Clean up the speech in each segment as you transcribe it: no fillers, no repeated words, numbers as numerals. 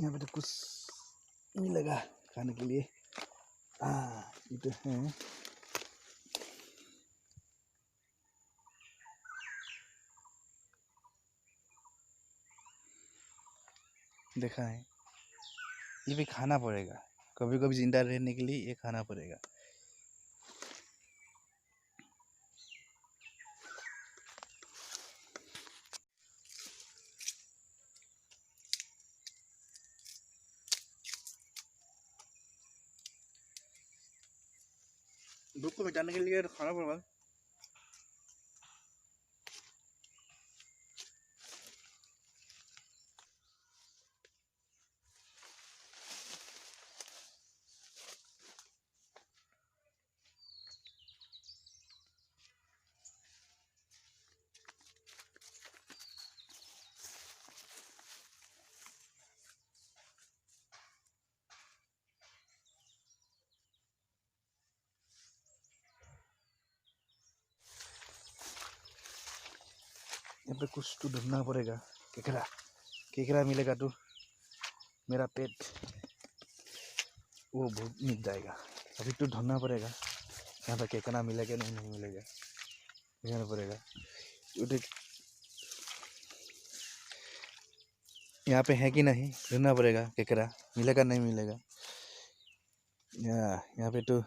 यहाँ पे तो कुछ मिलेगा खाने के लिए। ये तो है। देखा है, ये भी खाना पड़ेगा, कभी कभी जिंदा रहने के लिए ये खाना पड़ेगा। धूप को मिटाने के लिए खाना पड़ेगा। यहाँ पे कुछ तो ढूंढना पड़ेगा। केकड़ा केकड़ा मिलेगा तो मेरा पेट वो बहुत मिट जाएगा। अभी तो ढूंढना पड़ेगा यहाँ पे केकड़ा मिलेगा नहीं मिलेगा, देखना पड़ेगा। यहाँ पे है कि नहीं ढूंढना पड़ेगा, केकड़ा मिलेगा नहीं मिलेगा। यहाँ पे तो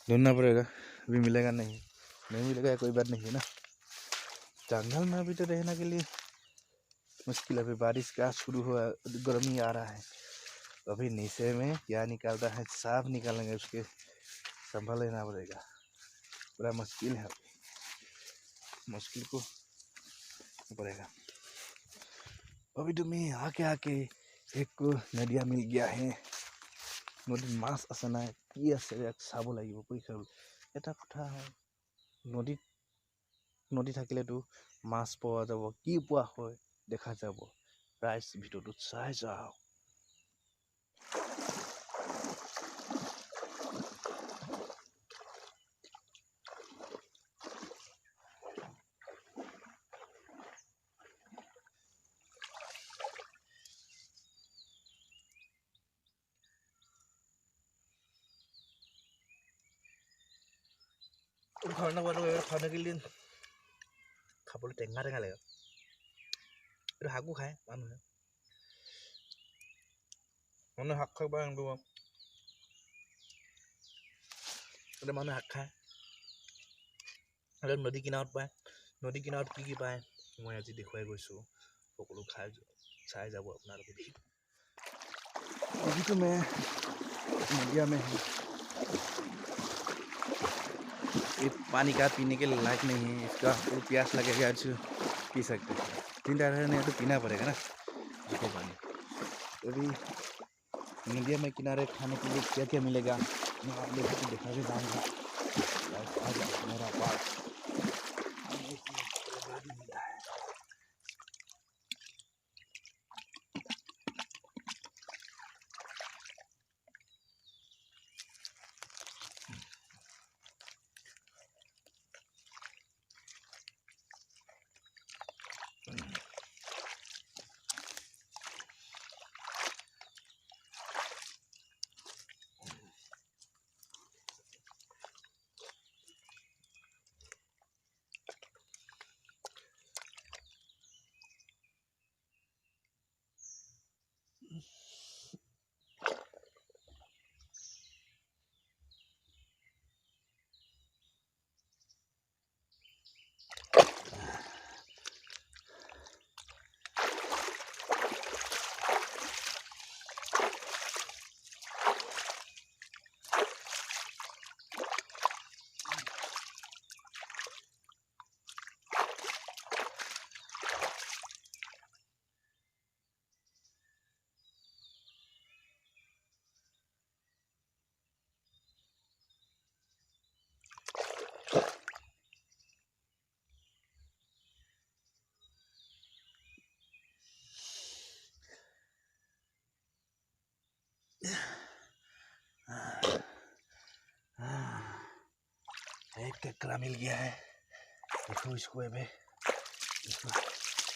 ढूंढना पड़ेगा, अभी मिलेगा नहीं मिलेगा कोई बात नहीं है ना। जंगल में अभी तो रहने के लिए मुश्किल है। अभी बारिश का शुरू हुआ, गर्मी आ रहा है। अभी नीचे में क्या निकालता है, सांप निकालेंगे, उसके संभाल लेना पड़ेगा। बड़ा मुश्किल है, मुश्किल को पड़ेगा। अभी तो मैं आके एक नदिया मिल गया है। नदी माছ আছে না কি আছে চাব লাগিব পৰীক্ষা এটা কথা হয়। নদী থাকিলেতো মাছ পোৱা যাব, কি পোৱা হয় দেখা যাব। ৰাইজ ভিডিঅ'টো চাই যাওক। खाने के लिए खाবলৈ টেঙা লাগে। এইটো শাকো খায় মানুহে শাক খাব পাৰে। মানুহে শাক খায়, নদী কিনাৰত পায়। নদী কিনাৰত কি পায় মই আজি দেখুৱাই গৈছোঁ। সকলো খাই চাই যাব আপোনালোকে দেখি। अभी तो मैं नदिया में हूँ। ये पानी का पीने के लायक नहीं है, इसका तो प्यास लगेगा जो पी सकते हैं। जिंदा रहने तो पीना पड़ेगा ना इसको पानी। अभी नदिया में किनारे खाने के लिए क्या क्या मिलेगा मैं आप लोगों को दिखा के जाऊँगा। मेरा पास मिला है। एक केकड़ा मिल गया है। देखो इसको अभी इसको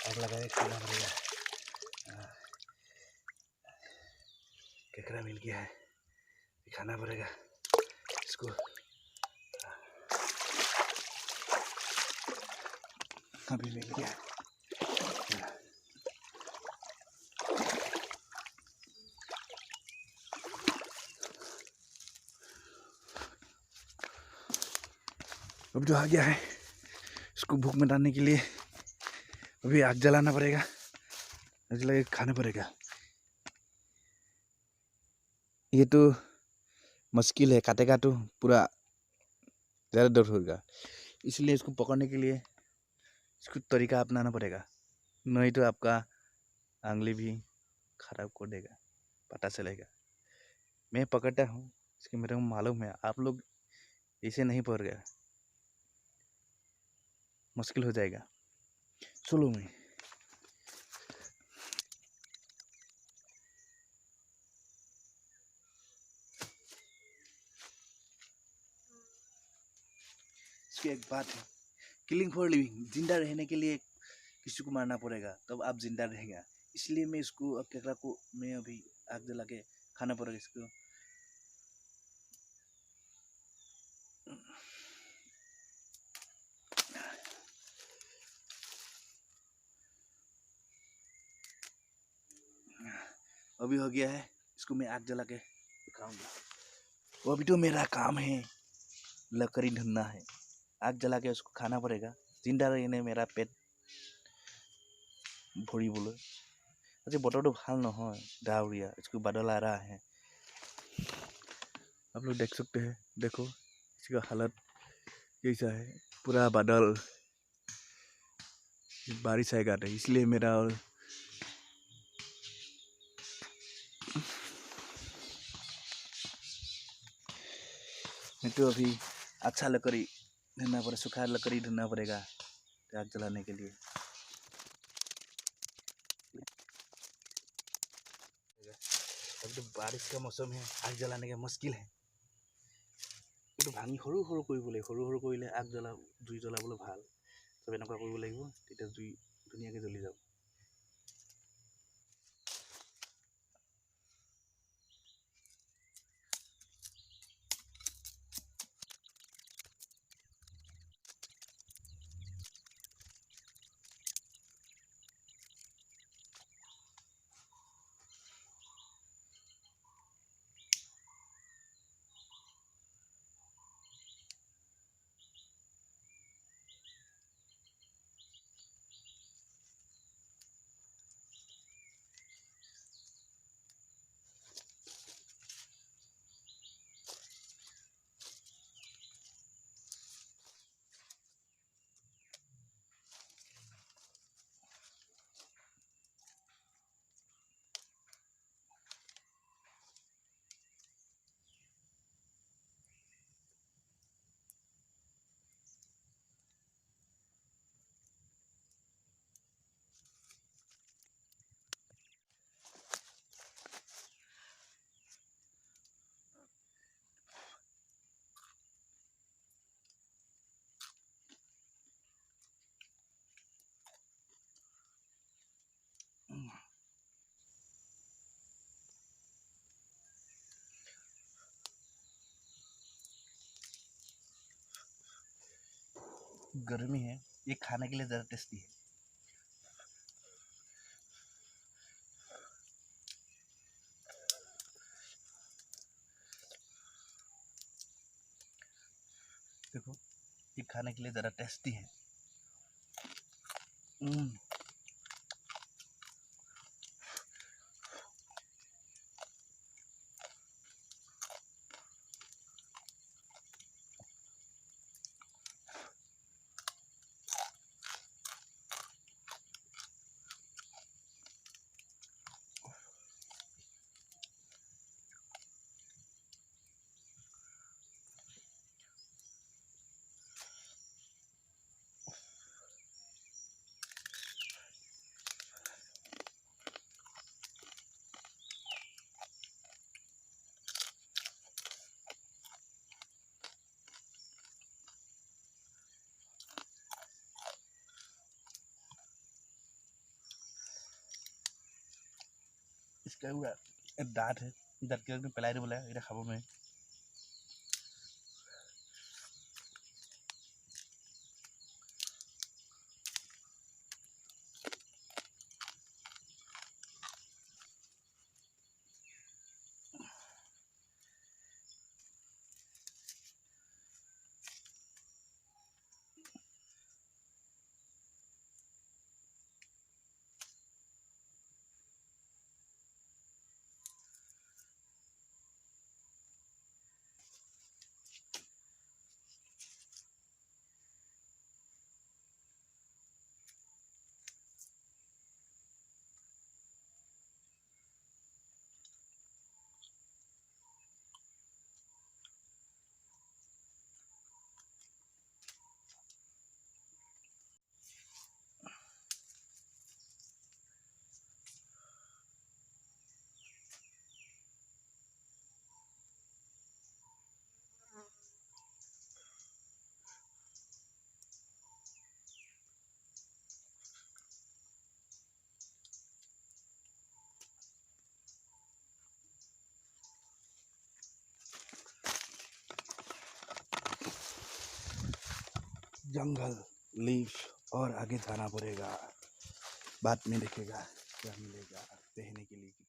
आग लगा के खाना पड़ेगा। बकरा मिल गया है, खाना पड़ेगा इसको। अभी मिल गया है। अब जो आ गया है इसको भूख मिटाने के लिए अभी आग जलाना पड़ेगा, आग जला के खाना पड़ेगा। ये तो मुश्किल है, काटेगा तो पूरा ज़्यादा दर्द होगा, इसलिए इसको पकड़ने के लिए इसको तरीका अपनाना पड़ेगा, नहीं तो आपका आंगली भी खराब कर देगा, पता चलेगा। मैं पकड़ता हूँ इसके, मेरे को मालूम है, आप लोग इसे नहीं पकड़ गया, मुश्किल हो जाएगा। चलो मैं इसकी एक बात है, किलिंग फॉर लिविंग, जिंदा रहने के लिए किसी को मारना पड़ेगा तब आप जिंदा रहेगा, इसलिए मैं इसको अब केकड़ा को मैं अभी आग जला के खाना पड़ेगा इसको। अभी हो गया है, इसको मैं आग जला के खाऊंगा। वो अभी तो मेरा काम है, लकड़ी ढूंढना है, आग जला के उसको खाना पड़ेगा, जिंदा रहने मेरा पेट भरिবলৈ। আজি বতৰটো ভাল নহয়, डावरिया, इसको बादल आ रहा है, आप लोग देख सकते हैं, देखो इसका हालत कैसा है, पूरा बादल, बारिश आएगा तो इसलिए मेरा और तो अभी अच्छा लकड़ी ढूंढना पड़ेगा, सूखा लकड़ी ढूंढना पड़ेगा आग जलाने के लिए। अब तो बारिश का मौसम है, आग जलाने का मुश्किल है, तो भाঙি সৰু সৰু কৰিলে আগ জুই জ্বলাবলৈ ভাল, চব এনেকুৱা কৰিব লাগিব, তেতিয়া জুই ধুনীয়াকৈ জ্বলি যাব। गर्मी है, ये खाने के लिए ज़्यादा टेस्टी है। देखो ये खाने के लिए ज़्यादा टेस्टी है। इसका पूरा दांत है, दाँत পেলাই দিবলৈ এতিয়া খাব নোৱাৰি। जंगल लीफ और आगे जाना पड़ेगा। बाद में देखेगा क्या मिलेगा देखने के लिए।